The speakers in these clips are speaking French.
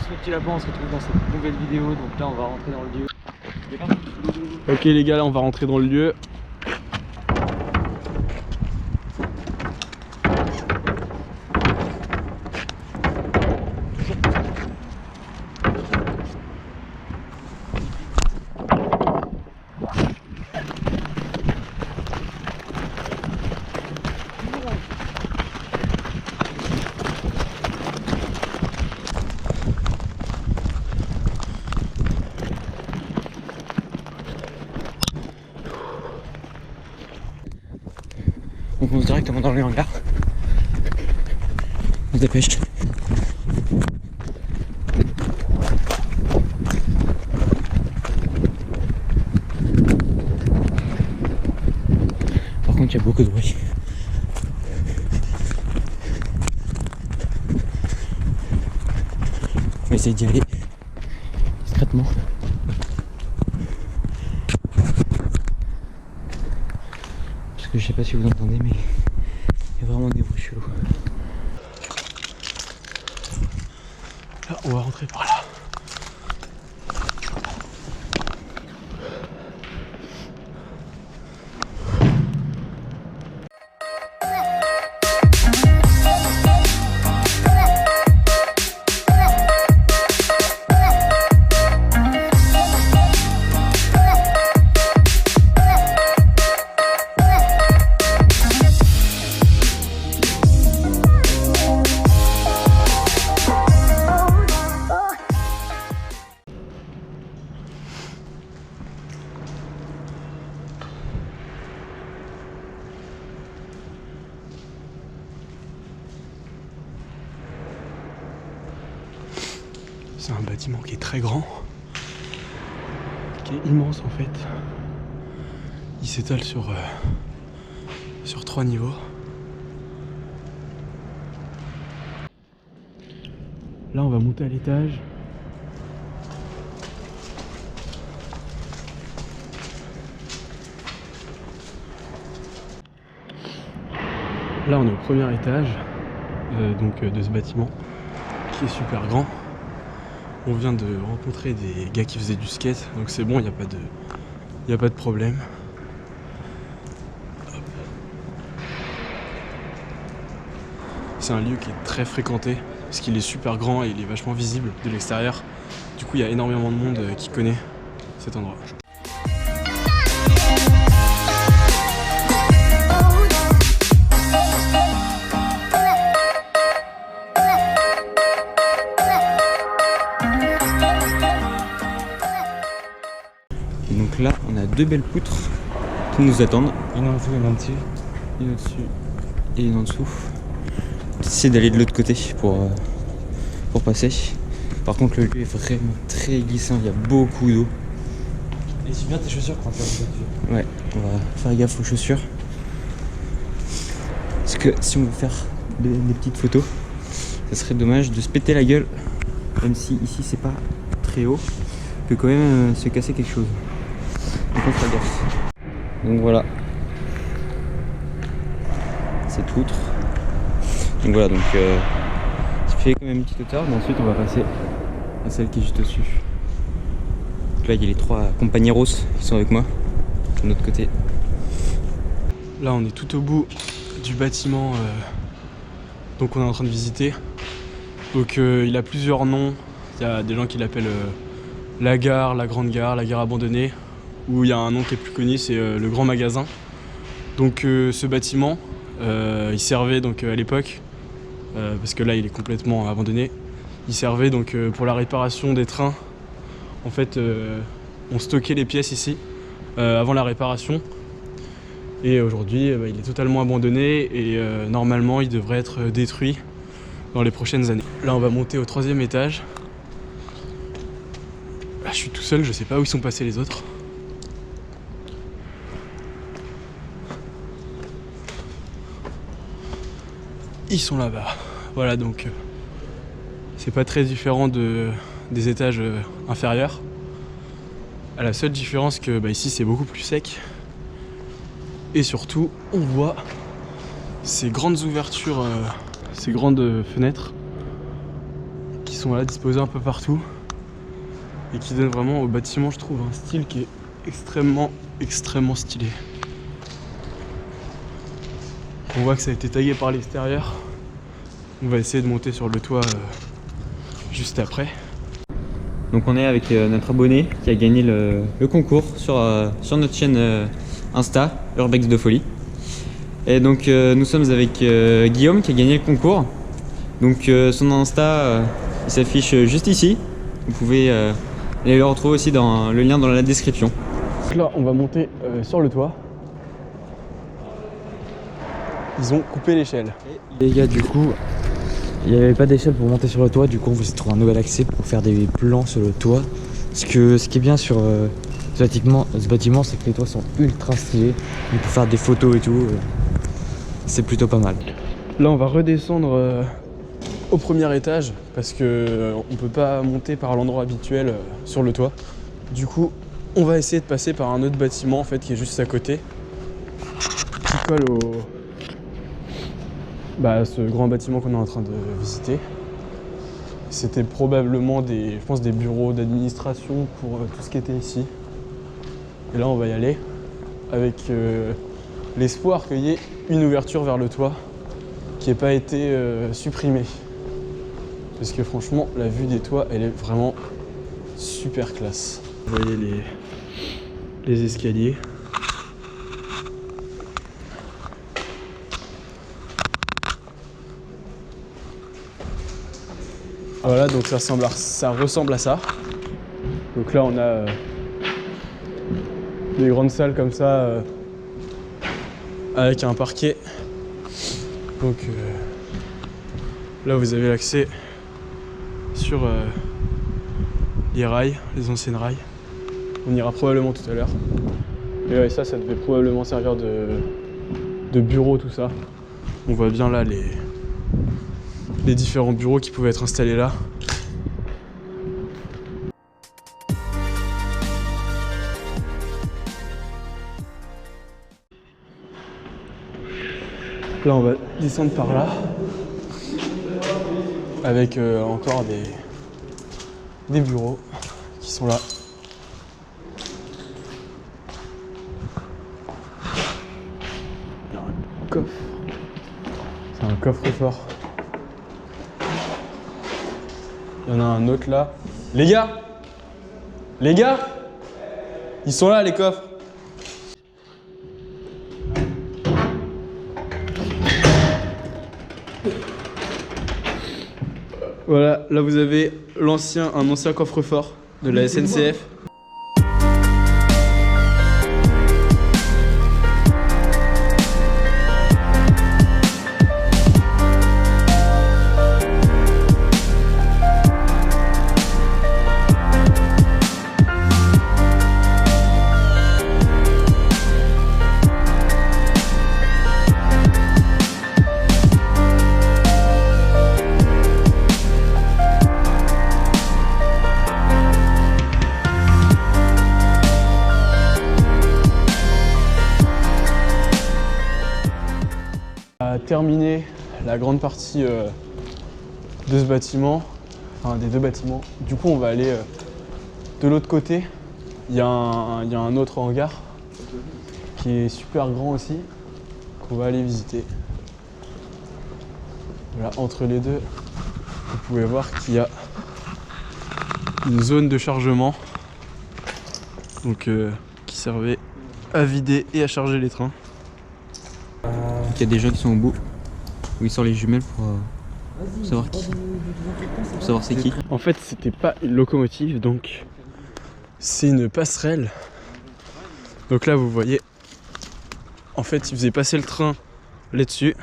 tous mes petits lapins, on se retrouve dans cette nouvelle vidéo. Donc là on va rentrer dans le lieu. Ok les gars, là on va rentrer dans le lieu. On fonce directement dans le hangar. On se dépêche. Par contre il y a beaucoup de bruit. On va essayer d'y aller discrètement. Parce que je sais pas si vous entendez, mais il y a vraiment des bruits chelous. Là on va rentrer par là. C'est un bâtiment qui est très grand, qui est immense en fait. Il s'étale sur 3 niveaux. Là on va monter à l'étage. Là on est au premier étage de ce bâtiment qui est super grand. On vient de rencontrer des gars qui faisaient du skate, donc c'est bon, il n'y a pas de problème. C'est un lieu qui est très fréquenté, parce qu'il est super grand et il est vachement visible de l'extérieur. Du coup, il y a énormément de monde qui connaît cet endroit. Donc là on a deux belles poutres qui nous attendent. Une en dessous, une en dessus. Une au-dessus et une en dessous. J'essaie d'aller de l'autre côté pour passer. Par contre le lieu est vraiment très glissant, il y a beaucoup d'eau. Et suis bien tes chaussures quand tu vas dessus. Ouais, on va faire gaffe aux chaussures. Parce que si on veut faire des petites photos, ça serait dommage de se péter la gueule. Même si ici c'est pas très haut, on peut quand même se casser quelque chose. Donc on fera gaffe. Donc voilà. Cette poutre. Donc voilà, donc ça fait quand même une petite hauteur, mais ensuite on va passer à celle qui est juste au-dessus. Donc là il y a les trois compañeros qui sont avec moi, de l'autre côté. Là on est tout au bout du bâtiment donc on est en train de visiter. Donc il a plusieurs noms. Il y a des gens qui l'appellent la gare, la grande gare, la gare abandonnée. Ou il y a un nom qui est plus connu, c'est le grand magasin. Donc ce bâtiment, il servait donc à l'époque, parce que là il est complètement abandonné, il servait donc pour la réparation des trains. En fait, on stockait les pièces ici avant la réparation. Et aujourd'hui, il est totalement abandonné et normalement il devrait être détruit dans les prochaines années. Là on va monter au 3e étage. Là je suis tout seul, je sais pas où ils sont passés les autres. Ils sont là-bas. Voilà, donc c'est pas très différent des étages inférieurs. À la seule différence que ici c'est beaucoup plus sec. Et surtout, on voit ces grandes ouvertures, ces grandes fenêtres qui qui sont là disposés un peu partout et qui donnent vraiment au bâtiment, je trouve, un style qui est extrêmement stylé. On voit que ça a été tagué par l'extérieur. On va essayer de monter sur le toit juste après. Donc on est avec notre abonné qui a gagné le concours sur notre chaîne Insta, Urbex de Folie. Et donc nous sommes avec Guillaume qui a gagné le concours. Donc son Insta il s'affiche juste ici. Vous pouvez aller le retrouver aussi dans le lien dans la description. Donc là on va monter sur le toit. Ils ont coupé l'échelle. Les gars, du coup, il n'y avait pas d'échelle pour monter sur le toit. Du coup, on va essayer de trouver un nouvel accès pour faire des plans sur le toit. Ce qui est bien sur ce bâtiment, c'est que les toits sont ultra stylés. On peut faire des photos et tout. C'est plutôt pas mal. Là on va redescendre au premier étage parce que on peut pas monter par l'endroit habituel sur le toit. Du coup on va essayer de passer par un autre bâtiment en fait qui est juste à côté, qui colle ce grand bâtiment qu'on est en train de visiter. C'était probablement je pense des bureaux d'administration pour tout ce qui était ici. Et là on va y aller avec l'espoir qu'il y ait une ouverture vers le toit qui n'ait pas été supprimée. Parce que franchement, la vue des toits, elle est vraiment super classe. Vous voyez les escaliers. Voilà, donc ça ressemble à ça. Donc là, on a des grandes salles comme ça, avec un parquet. Donc là, vous avez l'accès sur les rails, les anciennes rails. On ira probablement tout à l'heure. Et ouais, ça devait probablement servir de bureau, tout ça. On voit bien là les différents bureaux qui pouvaient être installés là. Là, on va descendre par là, avec encore des bureaux qui sont là. Il y a un coffre. C'est un coffre-fort. Il y en a un autre là. Les gars! Ils sont là, les coffres! Voilà, là vous avez un ancien coffre-fort de la SNCF. Terminer la grande partie de ce bâtiment, enfin des deux bâtiments. Du coup on va aller de l'autre côté. Il y a un autre hangar qui est super grand aussi, qu'on va aller visiter. Voilà, entre les deux, vous pouvez voir qu'il y a une zone de chargement donc, qui servait à vider et à charger les trains. Il y a des gens qui sont au bout, où ils sortent les jumelles pour savoir c'est qui. En fait, c'était pas une locomotive, donc c'est une passerelle. Donc là, vous voyez, en fait, ils faisaient passer le train là-dessus.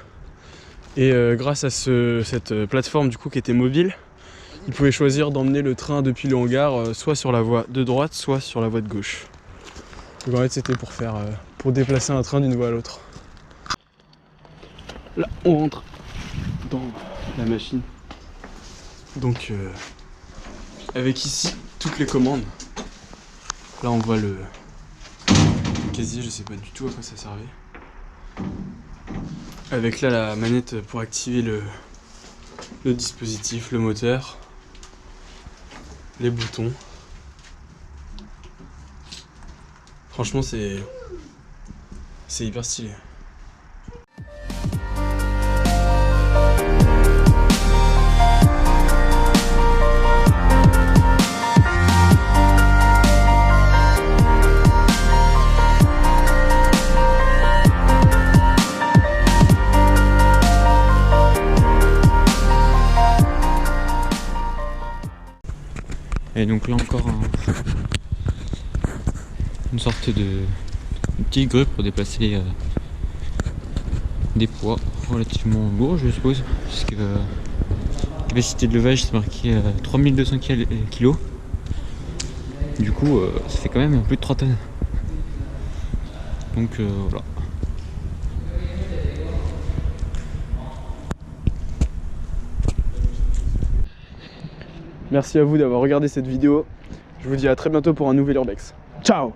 Et grâce à cette plateforme du coup qui était mobile, ils pouvaient choisir d'emmener le train depuis le hangar soit sur la voie de droite, soit sur la voie de gauche. Donc en fait, c'était pour déplacer un train d'une voie à l'autre. Là, on rentre dans la machine. Donc, avec ici toutes les commandes. Là, on voit le casier, je sais pas du tout à quoi ça servait. Avec là la manette pour activer le dispositif, le moteur. les boutons. Franchement, c'est hyper stylé. Et donc là encore une sorte de petite grue pour déplacer des poids relativement lourds, je suppose, puisque capacité de levage c'est marqué 3200 kg. Du coup ça fait quand même plus de 3 tonnes. Donc voilà. Merci à vous d'avoir regardé cette vidéo. Je vous dis à très bientôt pour un nouvel Urbex. Ciao!